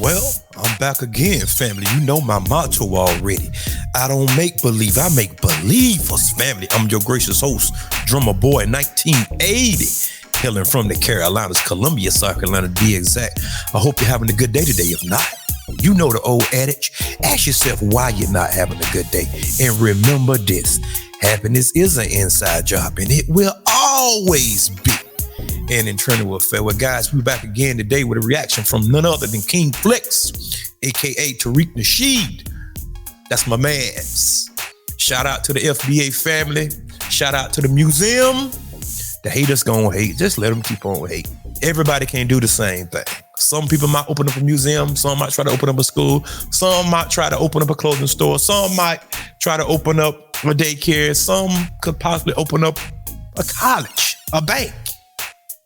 Well, I'm back again, family. You know my motto already. I don't make believe, I make believers, family. I'm your gracious host, Drummer Boy 1980, hailing from the Carolinas, Columbia, South Carolina to be exact. I hope you're having a good day today. If not, you know the old adage. Ask yourself why you're not having a good day. And remember this, happiness is an inside job and it will always be an internal affair. Well, guys, we're back again today with a reaction from none other than King Flex, aka Tariq Nasheed. That's my man's. Shout out to the FBA family. Shout out to the museum. The haters gonna hate. Just let them keep on hating. Everybody can't do the same thing. Some people might open up a museum. Some might try to open up a school. Some might try to open up a clothing store. Some might try to open up a daycare. Some could possibly open up a college, a bank.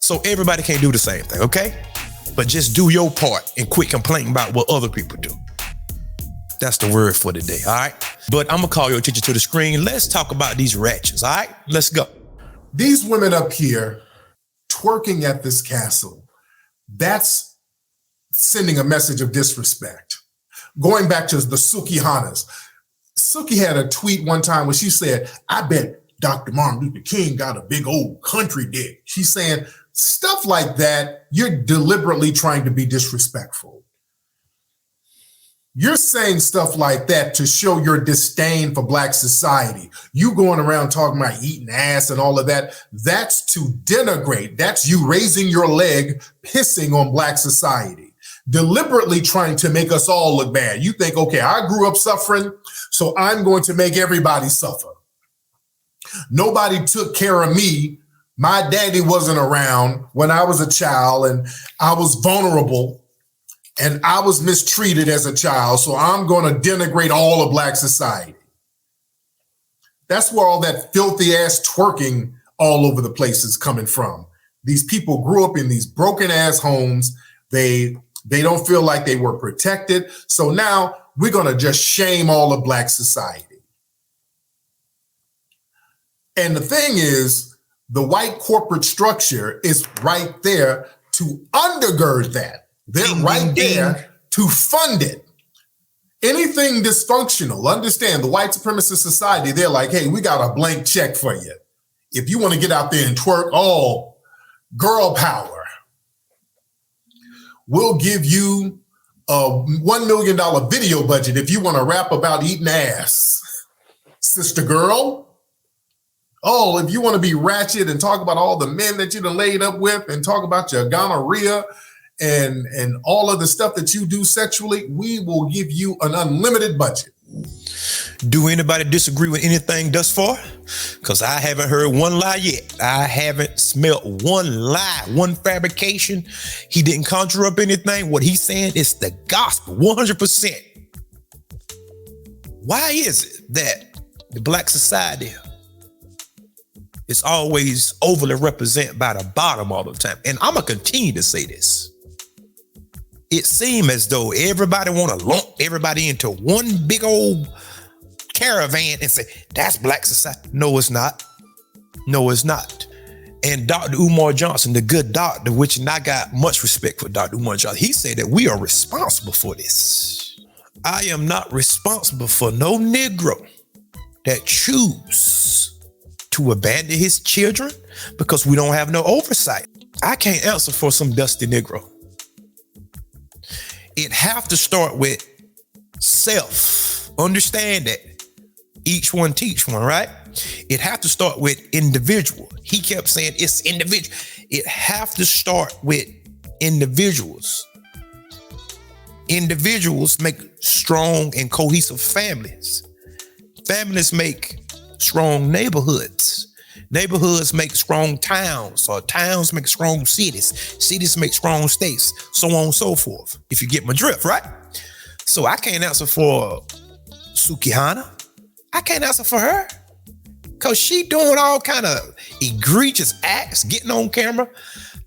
So everybody can't do the same thing, okay? But just do your part and quit complaining about what other people do. That's the word for today, all right? But I'm gonna call your attention to the screen. Let's talk about these ratchets, all right? Let's go. These women up here twerking at this castle, that's sending a message of disrespect. Going back to the Sukihanas. Suki had a tweet one time where she said, I bet Dr. Martin Luther King got a big old country dick. She's saying stuff like that, you're deliberately trying to be disrespectful. You're saying stuff like that to show your disdain for Black society. You going around talking about eating ass and all of that, that's to denigrate. That's you raising your leg, pissing on Black society. Deliberately trying to make us all look bad. You think, okay, I grew up suffering, so I'm going to make everybody suffer. Nobody took care of me. My daddy wasn't around when I was a child and I was vulnerable and I was mistreated as a child. So I'm going to denigrate all of Black society. That's where all that filthy ass twerking all over the place is coming from. These people grew up in these broken ass homes. They don't feel like they were protected. So now we're going to just shame all of Black society. And the thing is, the white corporate structure is right there to undergird that. They're right there to fund it. Anything dysfunctional, understand the white supremacist society, they're like, hey, we got a blank check for you. If you want to get out there and twerk, oh, girl power. We'll give you a $1 million video budget if you want to rap about eating ass, sister girl. Oh, if you want to be ratchet and talk about all the men that you done laid up with and talk about your gonorrhea and all of the stuff that you do sexually, we will give you an unlimited budget. Do anybody disagree with anything thus far? Because I haven't heard one lie yet. I haven't smelt one lie, one fabrication. He didn't conjure up anything. What he's saying is the gospel, 100%. Why is it that the Black society is always overly represented by the bottom all the time? And I'm gonna continue to say this. It seems as though everybody want to lump everybody into one big old caravan and say, that's Black society. No, it's not. No, it's not. And Dr. Umar Johnson, the good doctor, which I got much respect for Dr. Umar Johnson, he said that we are responsible for this. I am not responsible for no Negro that choose to abandon his children because we don't have no oversight. I can't answer for some dusty Negro. It have to start with self. Understand that. Each one teach one, right? It have to start with individual. He kept saying it's individual. It have to start with individuals. Individuals make strong and cohesive families. Families make strong neighborhoods. Neighborhoods make strong towns, or towns make strong cities. Cities make strong states, so on and so forth. If you get my drift, right? So I can't answer for Sukihana. I can't answer for her because she doing all kind of egregious acts, getting on camera,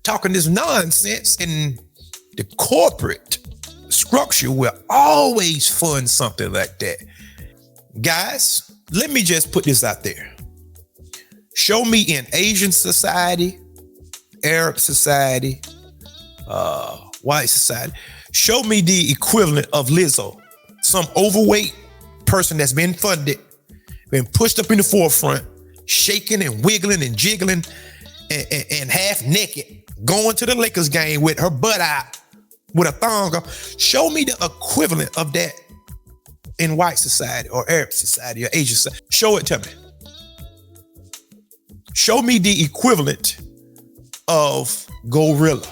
talking this nonsense, and the corporate structure will always fund something like that. Guys, let me just put this out there. Show me in Asian society, Arab society, white society, Show me the equivalent of Lizzo. Some overweight person that's been funded, been pushed up in the forefront, shaking and wiggling and jiggling and half naked, going to the Lakers game with her butt out with a thong on. Show me the equivalent of that in white society or Arab society or Asian society. Show it to me. Show me the equivalent of gorilla.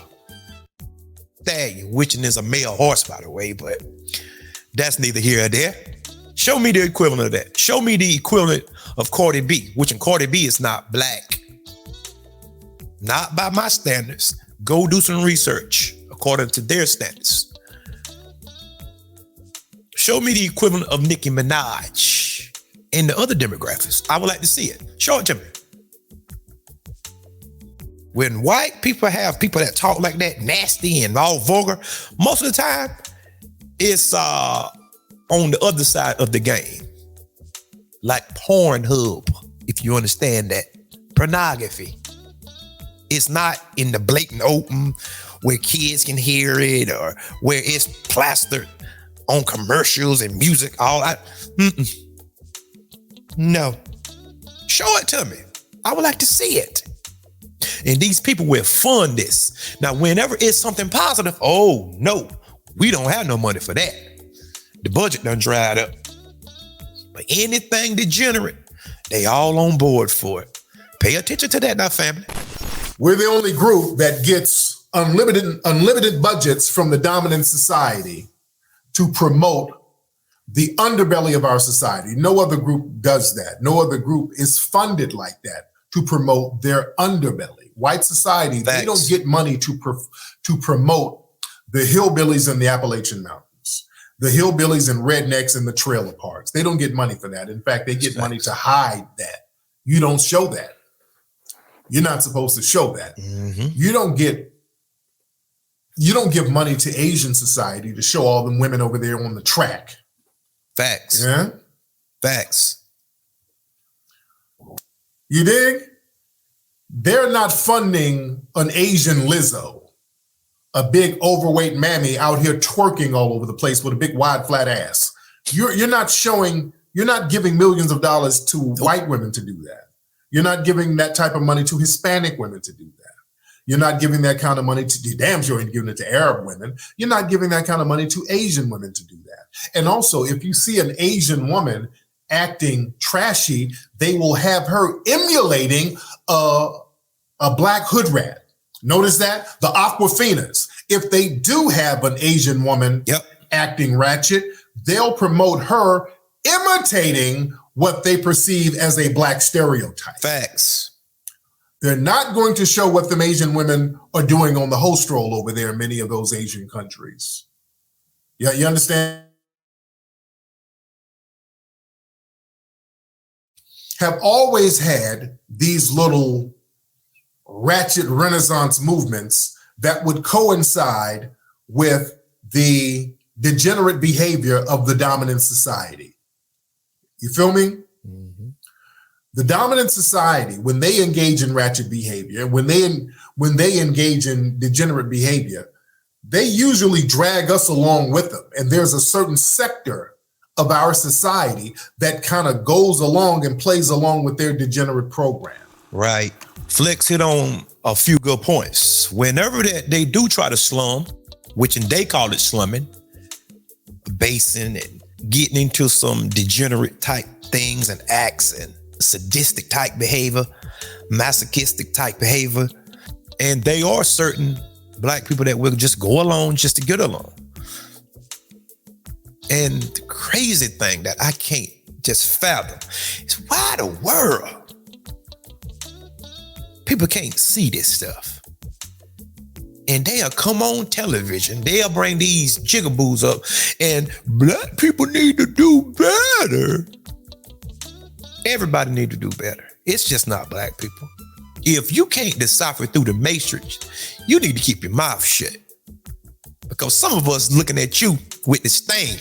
Stallion, which is a male horse, by the way, but that's neither here or there. Show me the equivalent of that. Show me the equivalent of Cardi B, which in Cardi B is not black. Not by my standards. Go do some research according to their standards. Show me the equivalent of Nicki Minaj in the other demographics. I would like to see it. Show it to me. When white people have people that talk like that, nasty and all vulgar, most of the time, it's on the other side of the game. Like Pornhub, if you understand that. Pornography. It's not in the blatant open where kids can hear it or where it's plastered on commercials and music, all that. No. Show it to me. I would like to see it. And these people will fund this. Now, whenever it's something positive, oh no, we don't have no money for that. The budget done dried up. But anything degenerate, they all on board for it. Pay attention to that now, family. We're the only group that gets unlimited budgets from the dominant society to promote the underbelly of our society. No other group does that. No other group is funded like that to promote their underbelly. White society, Thanks. They don't get money to promote the hillbillies in the Appalachian Mountains, the hillbillies and rednecks in the trailer parks. They don't get money for that. In fact, they get money to hide that. You don't show that. You're not supposed to show that. Mm-hmm. You don't give money to Asian society to show all them women over there on the track. Facts. Yeah? Facts. You dig? They're not funding an Asian Lizzo, a big overweight mammy out here twerking all over the place with a big wide flat ass. You're not giving millions of dollars to white women to do that. You're not giving that type of money to Hispanic women to do that. You're not giving that kind of money to, damn sure ain't giving it to Arab women. You're not giving that kind of money to Asian women to do that. And also, if you see an Asian woman acting trashy, they will have her emulating a black hood rat. Notice that? The Aquafinas. If they do have an Asian woman acting ratchet, they'll promote her imitating what they perceive as a black stereotype. Facts. They're not going to show what them Asian women are doing on the host roll over there in many of those Asian countries. Yeah, you understand? Have always had these little ratchet Renaissance movements that would coincide with the degenerate behavior of the dominant society. You feel me? Mm-hmm. The dominant society, when they engage in ratchet behavior, when they engage in degenerate behavior, they usually drag us along with them. And there's a certain sector of our society that kind of goes along and plays along with their degenerate program. Right. Flex hit on a few good points. Whenever they do try to slum, which they call it slumming, basing and getting into some degenerate type things and acts and sadistic type behavior, masochistic type behavior. And they are certain black people that will just go along just to get along. And the crazy thing that I can't just fathom is why the world people can't see this stuff. And they'll come on television, they'll bring these jigaboos up, and black people need to do better. Everybody need to do better. It's just not black people. If you can't decipher through the matrix, you need to keep your mouth shut. Because some of us looking at you with this thing.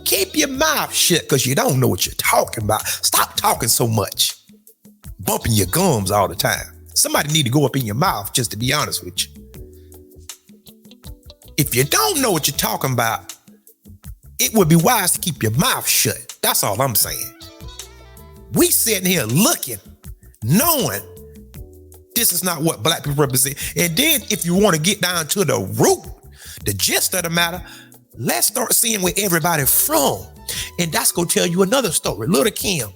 Keep your mouth shut because you don't know what you're talking about. Stop talking so much. Bumping your gums all the time. Somebody need to go up in your mouth, just to be honest with you. If you don't know what you're talking about, it would be wise to keep your mouth shut. That's all I'm saying. We sitting here looking, knowing this is not what black people represent. And then if you want to get down to the root, the gist of the matter, let's start seeing where everybody from. And that's going to tell you another story. Little Kim.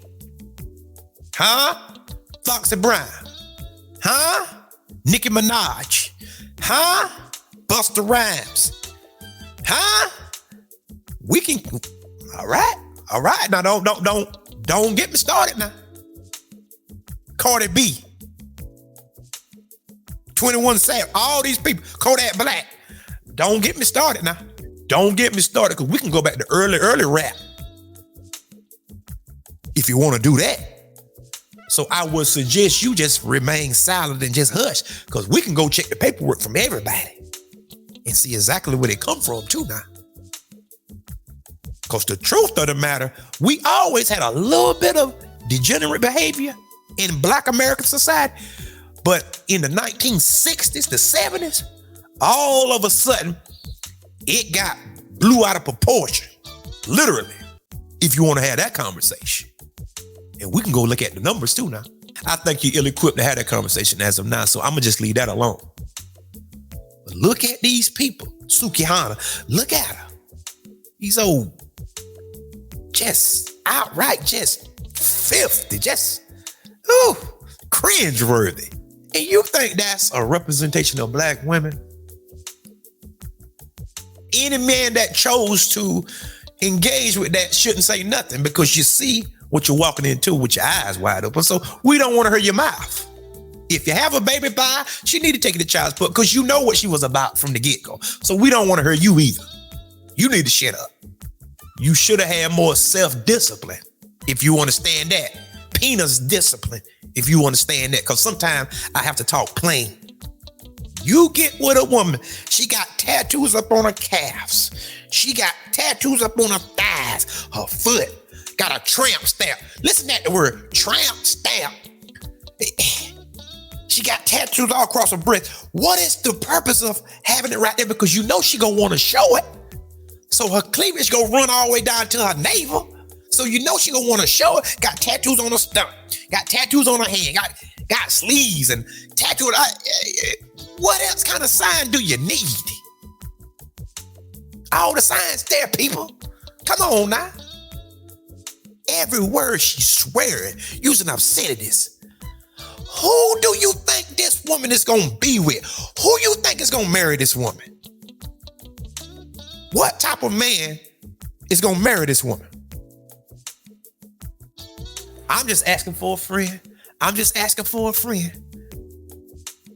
Huh? Foxy Brown. Huh? Nicki Minaj. Huh? Busta Rhymes. Huh? We can, all right. Now don't get me started now. Cardi B. 21 Savage, all these people, Kodak Black. Don't get me started now. Don't get me started, because we can go back to early rap if you want to do that. So I would suggest you just remain silent and just hush, because we can go check the paperwork from everybody and see exactly where they come from too now. Because the truth of the matter, we always had a little bit of degenerate behavior in Black American society. But in the 1960s, the 70s, all of a sudden, it got blew out of proportion. Literally, if you want to have that conversation. And we can go look at the numbers too now. I think you're ill-equipped to have that conversation as of now, so I'm going to just leave that alone. But look at these people. Sukihana, look at her. These old, just outright, just filthy, just, cringeworthy. And you think that's a representation of Black women? Any man that chose to engage with that shouldn't say nothing, because you see what you're walking into with your eyes wide open. So we don't want to hurt your mouth. If you have a baby by, she need to take it to child's support, because you know what she was about from the get-go. So we don't want to hurt you either. You need to shut up. You should have had more self-discipline if you understand that. Penis discipline if you understand that, because sometimes I have to talk plain. You get with a woman, she got tattoos up on her calves. She got tattoos up on her thighs, her foot, got a tramp stamp. Listen at the word, tramp stamp. She got tattoos all across her breast. What is the purpose of having it right there? Because you know she gonna want to show it. So her cleavage gonna run all the way down to her navel. So you know she gonna want to show it. Got tattoos on her stomach, got tattoos on her hand, got sleeves and tattoos. What else kind of sign do you need? All the signs there, people. Come on now. Every word she's swearing, using obscenities. Who do you think this woman is gonna be with? Who you think is gonna marry this woman? What type of man is gonna marry this woman? I'm just asking for a friend. I'm just asking for a friend.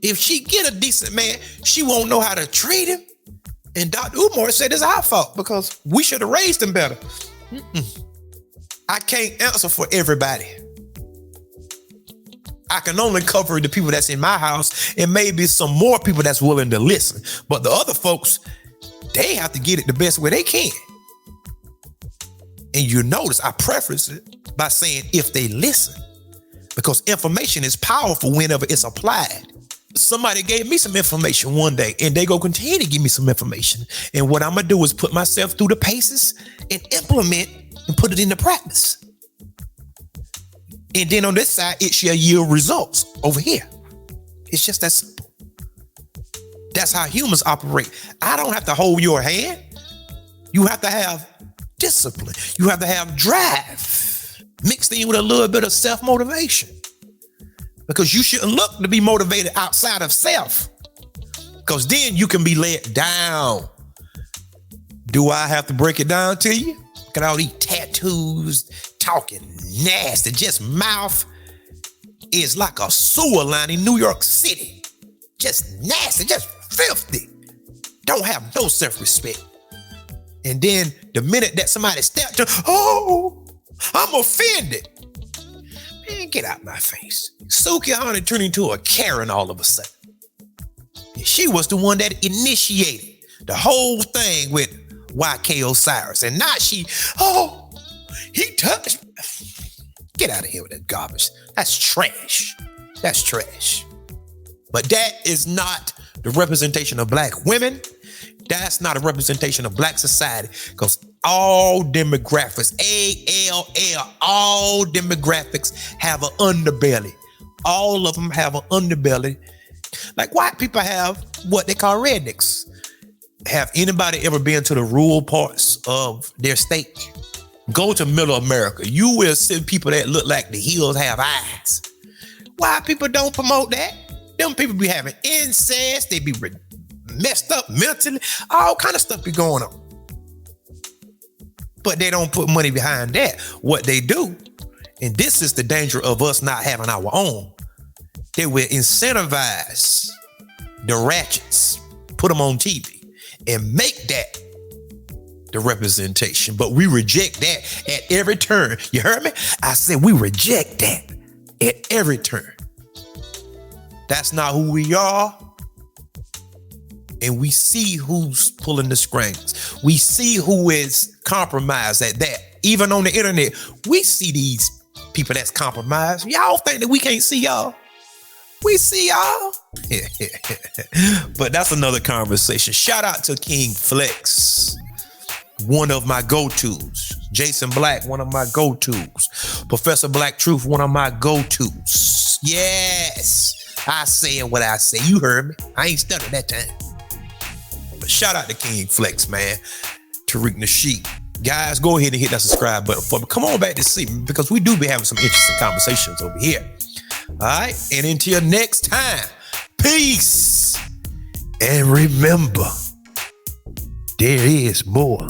If she get a decent man, she won't know how to treat him. And Dr. Umar said it's our fault because we should have raised him better. I can't answer for everybody. I can only cover the people that's in my house and maybe some more people that's willing to listen. But the other folks, they have to get it the best way they can. And you notice I preface it by saying if they listen, because information is powerful whenever it's applied. Somebody gave me some information one day and they go continue to give me some information. And what I'm gonna do is put myself through the paces and implement and put it into practice. And then on this side, it shall yield results over here. It's just that simple. That's how humans operate. I don't have to hold your hand. You have to have discipline. You have to have drive mixed in with a little bit of self-motivation. Because you shouldn't look to be motivated outside of self. Because then you can be let down. Do I have to break it down to you? Look at all these tattoos, talking nasty, just mouth is like a sewer line in New York City. Just nasty, just filthy. Don't have no self-respect. And then the minute that somebody stepped to, oh, I'm offended. Man, get out my face. Sukihana turned into a Karen all of a sudden. And she was the one that initiated the whole thing with YK Osiris. And now she, oh, he touched me. Get out of here with that garbage. That's trash. That's trash. But that is not the representation of Black women. That's not a representation of black society, because all demographics, ALL, all demographics have an underbelly. All of them have an underbelly. Like white people have what they call rednecks. Have anybody ever been to the rural parts of their state? Go to middle America. You will see people that look like the hills have eyes. White people don't promote that. Them people be having incest. They be messed up mentally. All kind of stuff be going on. But they don't put money behind that. What they do, and this is the danger of us not having our own, they will incentivize the ratchets, put them on TV, and make that the representation. But we reject that at every turn. You heard me? I said we reject that at every turn. That's not who we are. And we see who's pulling the strings. We see who is compromised at that. Even on the internet, we see these people that's compromised. Y'all think that we can't see y'all? We see y'all. But that's another conversation. Shout out to King Flex, one of my go-tos. Jason Black, one of my go-tos. Professor Black Truth, one of my go-tos. Yes, I said what I said. You heard me. I ain't stuttering that time. But shout out to King Flex, man. Tariq Nasheed. Guys, go ahead and hit that subscribe button for me. Come on back to see me, because we do be having some interesting conversations over here. All right, and until next time, peace. And remember, there is more.